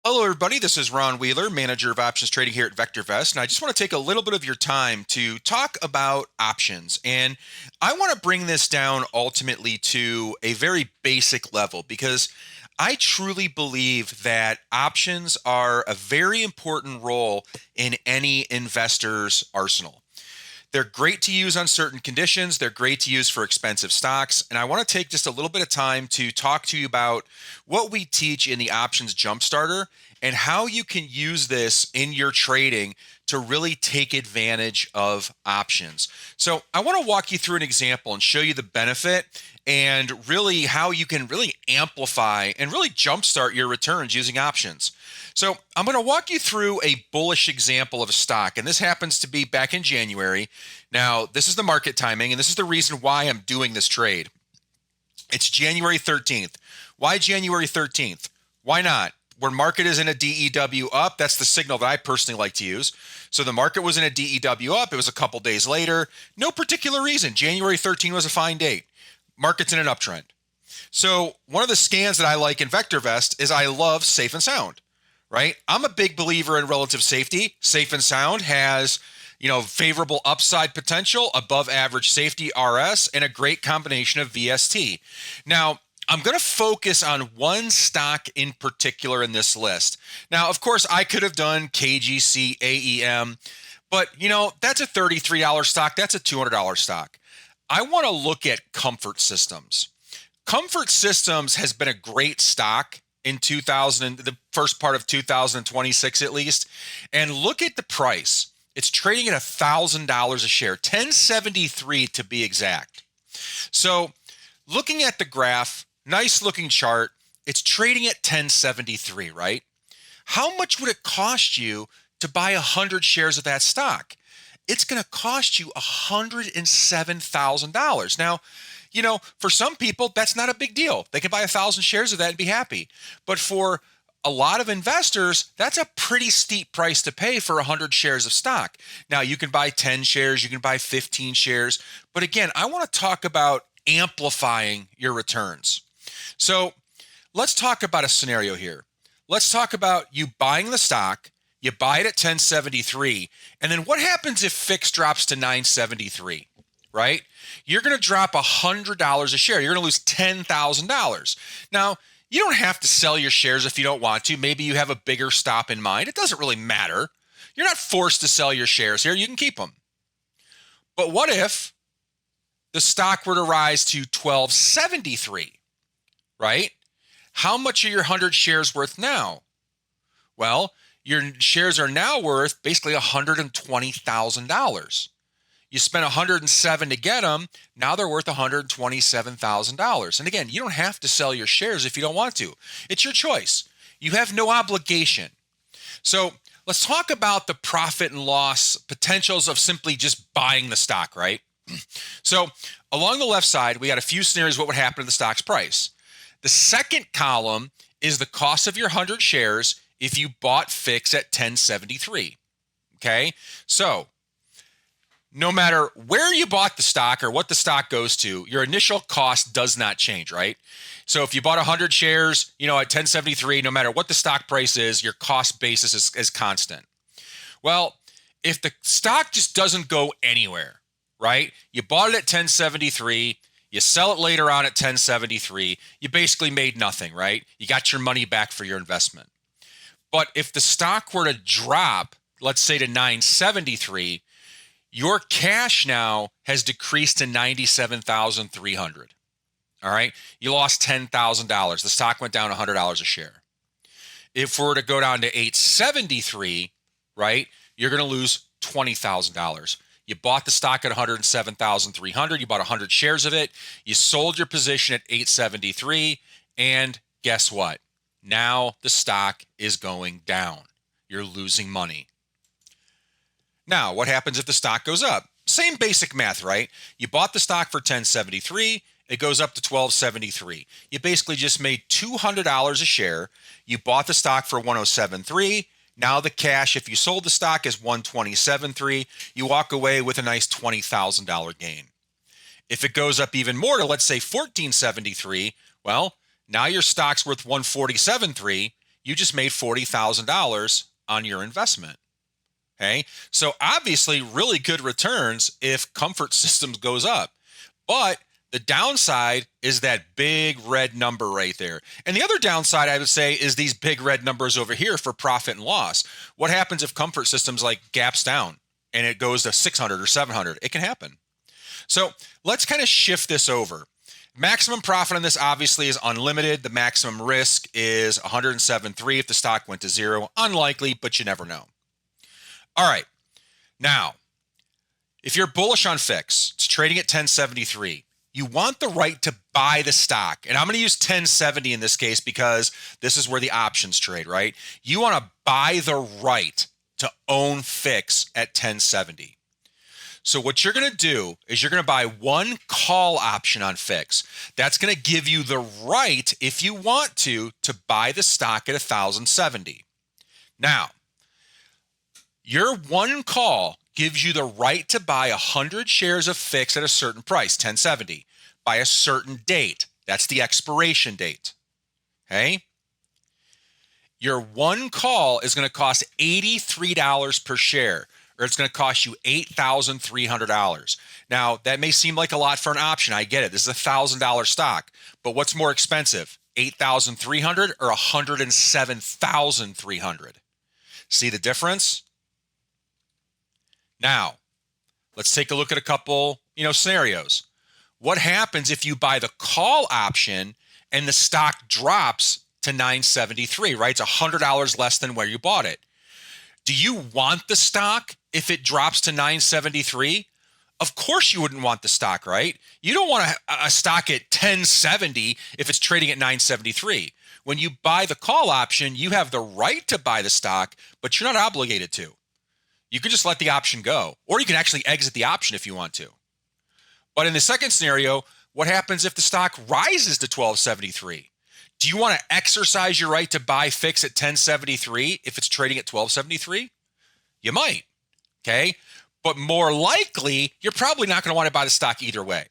Hello, everybody. This is Ron Wheeler, manager of options trading here at VectorVest. And I just want to take a little bit of your time to talk about options. And I want to bring this down ultimately to a very basic level because I truly believe that options are a very important role in any investor's arsenal. They're great to use on certain conditions. They're great to use for expensive stocks. And I want to take just a little bit of time to talk to you about what we teach in the Options Jumpstarter and how you can use this in your trading to really take advantage of options. So I want to walk you through an example and show you the benefit and really how you can really amplify and really jumpstart your returns using options. So I'm going to walk you through a bullish example of a stock, and this happens to be back in January. Now, this is the market timing, and this is the reason why I'm doing this trade. It's January 13th. Why January 13th? Why not? Where market is in a DEW up, that's the signal that I personally like to use. So the market was in a DEW up. It was a couple days later. No particular reason. January 13th was a fine date. Market's in an uptrend. So one of the scans that I like in VectorVest is I love safe and sound, right? I'm a big believer in relative safety. Safe and sound has, favorable upside potential, above average safety RS, and a great combination of VST. Now, I'm going to focus on one stock in particular in this list. Now, of course, I could have done KGC, AEM, but that's a $33 stock. That's a $200 stock. I want to look at Comfort Systems. Comfort Systems has been a great stock in the first part of 2026 at least. And look at the price. It's trading at $1,000 a share, 1073 to be exact. So looking at the graph, nice looking chart, it's trading at 1073, right? How much would it cost you to buy 100 shares of that stock? It's going to cost you $107,000. Now, for some people, that's not a big deal. They can buy 1,000 shares of that and be happy. But for a lot of investors, that's a pretty steep price to pay for 100 shares of stock. Now, you can buy 10 shares, you can buy 15 shares. But again, I want to talk about amplifying your returns. So let's talk about a scenario here. Let's talk about you buying the stock. You buy it at 1073, and then what happens if FIX drops to 973, right? You're going to drop $100 a share. You're going to lose $10,000. Now, you don't have to sell your shares if you don't want to. Maybe you have a bigger stop in mind. It doesn't really matter. You're not forced to sell your shares here. You can keep them. But what if the stock were to rise to 1273, right? How much are your 100 shares worth now? Well, your shares are now worth basically $120,000. You spent $107 to get them. Now they're worth $127,000. And again, you don't have to sell your shares if you don't want to. It's your choice. You have no obligation. So let's talk about the profit and loss potentials of simply just buying the stock, right? So along the left side, we got a few scenarios what would happen to the stock's price. The second column is the cost of your 100 shares if you bought FIX at 1073, okay? So no matter where you bought the stock or what the stock goes to, your initial cost does not change, right? So if you bought 100 shares, at 1073, no matter what the stock price is, your cost basis is constant. Well, if the stock just doesn't go anywhere, right? You bought it at 1073, you sell it later on at 1073, you basically made nothing, right? You got your money back for your investment. But if the stock were to drop, let's say to 973, your cash now has decreased to 97,300. All right? You lost $10,000. The stock went down $100 a share. If we were to go down to 873, right, you're going to lose $20,000. You bought the stock at 107,300. You bought 100 shares of it. You sold your position at 873, and guess what? Now the stock is going down. You're losing money. Now, what happens if the stock goes up? Same basic math, right? You bought the stock for 1073. It goes up to 1273. You basically just made $200 a share. You bought the stock for 107.3. Now the cash, if you sold the stock, is 127.3. You walk away with a nice $20,000 gain. If it goes up even more to, let's say, 1473, well, now your stock's worth 147.3. you just made $40,000 on your investment. Okay. So obviously really good returns if Comfort Systems goes up. But the downside is that big red number right there. And the other downside, I would say, is these big red numbers over here for profit and loss. What happens if Comfort Systems like gaps down and it goes to 600 or 700? It can happen. So let's kind of shift this over. Maximum profit on this obviously is unlimited. The maximum risk is 107.3 if the stock went to zero. Unlikely, but you never know. All right. Now, if you're bullish on FIX, it's trading at 1073. You want the right to buy the stock. And I'm going to use 1070 in this case because this is where the options trade, right? You want to buy the right to own FIX at 1070. So what you're going to do is you're going to buy one call option on FIX. That's going to give you the right, if you want to buy the stock at 1070. Now, your one call gives you the right to buy 100 shares of FIX at a certain price, 1070, by a certain date. That's the expiration date. Okay? Your one call is going to cost $83 per share, or it's going to cost you $8,300. Now, that may seem like a lot for an option. I get it. This is a $1,000 stock. But what's more expensive, $8,300 or $107,300? See the difference? Now, let's take a look at a couple, scenarios. What happens if you buy the call option and the stock drops to 973, right? It's $100 less than where you bought it. Do you want the stock if it drops to 973? Of course you wouldn't want the stock, right? You don't want a stock at 1070 if it's trading at 973. When you buy the call option, you have the right to buy the stock, but you're not obligated to. You can just let the option go, or you can actually exit the option if you want to. But in the second scenario, what happens if the stock rises to 1273? Do you want to exercise your right to buy FIX at 1073 if it's trading at 1273? You might, okay? But more likely, you're probably not going to want to buy the stock either way.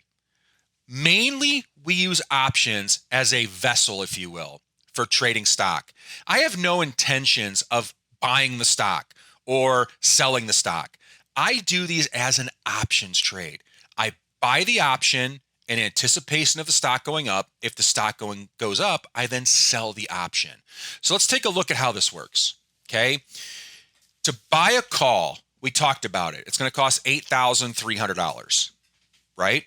Mainly, we use options as a vessel, if you will, for trading stock. I have no intentions of buying the stock or selling the stock. I do these as an options trade. I buy the option in anticipation of the stock going up. If the stock goes up, I then sell the option. So let's take a look at how this works, okay? To buy a call, we talked about it. It's going to cost $8,300, right?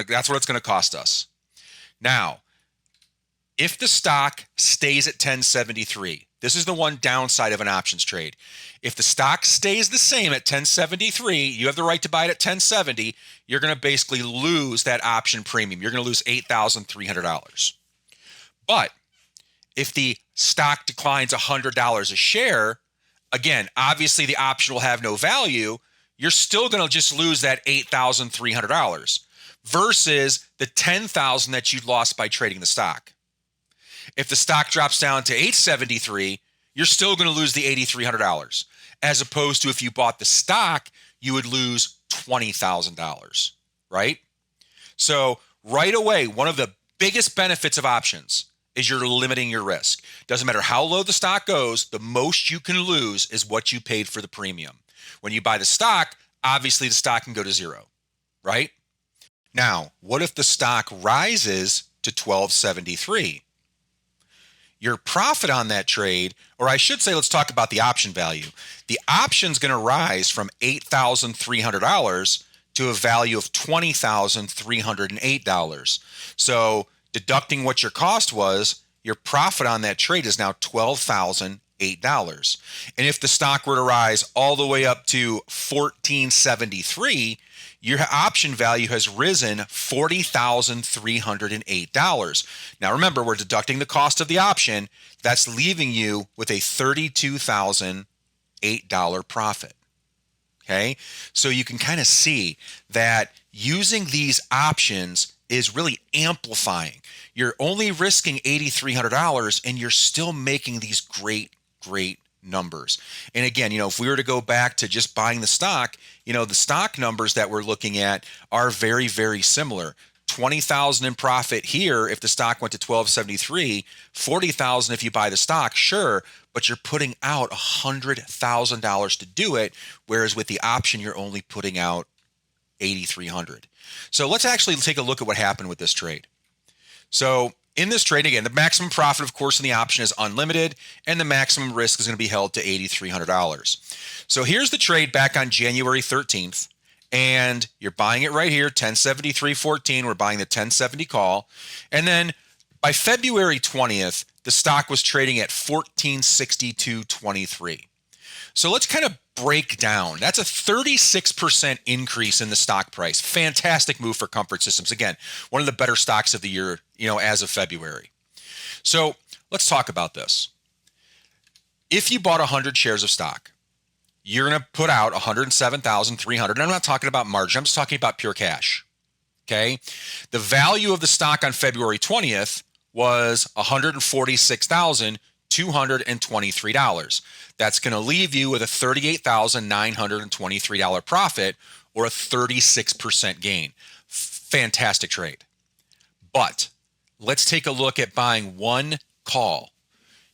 That's what it's going to cost us. Now, if the stock stays at 1073, this is the one downside of an options trade. If the stock stays the same at 1073, you have the right to buy it at 1070, you're going to basically lose that option premium. You're going to lose $8,300. But if the stock declines $100 a share, again, obviously the option will have no value. You're still going to just lose that $8,300 versus the $10,000 that you lost by trading the stock. If the stock drops down to 873, you're still going to lose the $8,300. As opposed to if you bought the stock, you would lose $20,000, right? So right away, one of the biggest benefits of options is you're limiting your risk. Doesn't matter how low the stock goes, the most you can lose is what you paid for the premium. When you buy the stock, obviously the stock can go to zero, right? Now, what if the stock rises to 1273? Your profit on that trade, or I should say, let's talk about the option value. The option's going to rise from $8,300 to a value of $20,308. So deducting what your cost was, your profit on that trade is now $12,008. And if the stock were to rise all the way up to $14.73, your option value has risen $40,308. Now remember, we're deducting the cost of the option. That's leaving you with a $32,008 profit. Okay, so you can kind of see that using these options is really amplifying. You're only risking $8,300 and you're still making these great numbers. And again, if we were to go back to just buying the stock, the stock numbers that we're looking at are very, very similar. 20,000 in profit here if the stock went to 1273, 40,000 if you buy the stock, sure, but you're putting out $100,000 to do it, whereas with the option you're only putting out 8,300. So let's actually take a look at what happened with this trade. So in this trade, again, the maximum profit, of course, in the option is unlimited, and the maximum risk is going to be held to $8,300. So here's the trade back on January 13th, and you're buying it right here, 1073.14. We're buying the 1070 call. And then by February 20th, the stock was trading at 1462.23. So let's kind of break down. That's a 36% increase in the stock price. Fantastic move for Comfort Systems. Again, one of the better stocks of the year, as of February. So let's talk about this. If you bought 100 shares of stock, you're going to put out 107,300. And I'm not talking about margin. I'm just talking about pure cash. Okay. The value of the stock on February 20th was $146,223. That's going to leave you with a $38,923 profit, or a 36% gain. Fantastic trade. But let's take a look at buying one call.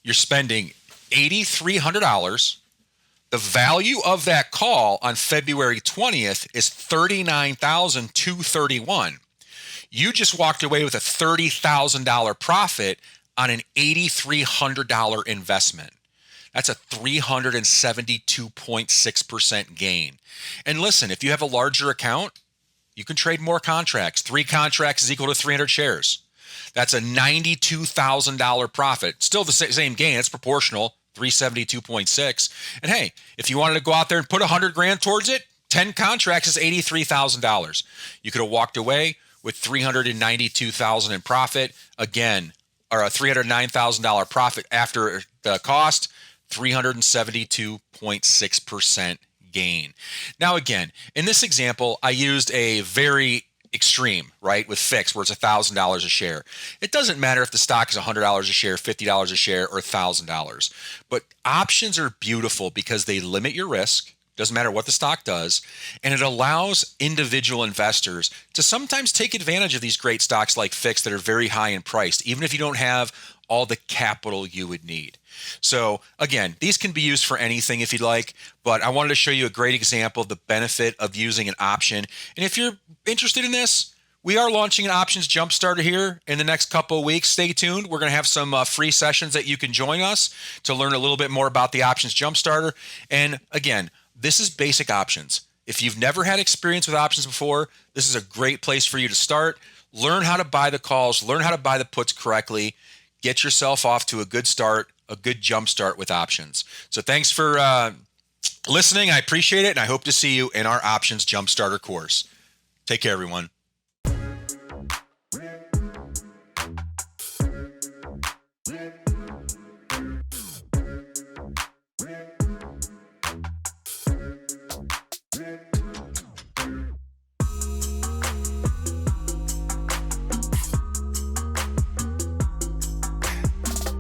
You're spending $8,300. The value of that call on February 20th is $39,231. You just walked away with a $30,000 profit on an $8,300 investment. That's a 372.6% gain. And listen, if you have a larger account, you can trade more contracts. 3 contracts is equal to 300 shares. That's a $92,000 profit. Still the same gain. It's proportional, 372.6. And hey, if you wanted to go out there and put 100 grand towards it, 10 contracts is $83,000. You could have walked away with $392,000 in profit. Again, or a $309,000 profit after the cost, 372.6% gain. Now, again, in this example, I used a very extreme, right, with fixed, where it's $1,000 a share. It doesn't matter if the stock is $100 a share, $50 a share, or $1,000. But options are beautiful because they limit your risk. Doesn't matter what the stock does. And it allows individual investors to sometimes take advantage of these great stocks like fixed that are very high in price, even if you don't have all the capital you would need. So again, these can be used for anything if you'd like, but I wanted to show you a great example of the benefit of using an option. And if you're interested in this, we are launching an Options Jumpstarter here in the next couple of weeks. Stay tuned. We're going to have some free sessions that you can join us to learn a little bit more about the Options Jumpstarter. And again, this is basic options. If you've never had experience with options before, this is a great place for you to start. Learn how to buy the calls, learn how to buy the puts correctly, get yourself off to a good start, a good jump start with options. So thanks for listening. I appreciate it, and I hope to see you in our Options Jumpstarter course. Take care, everyone.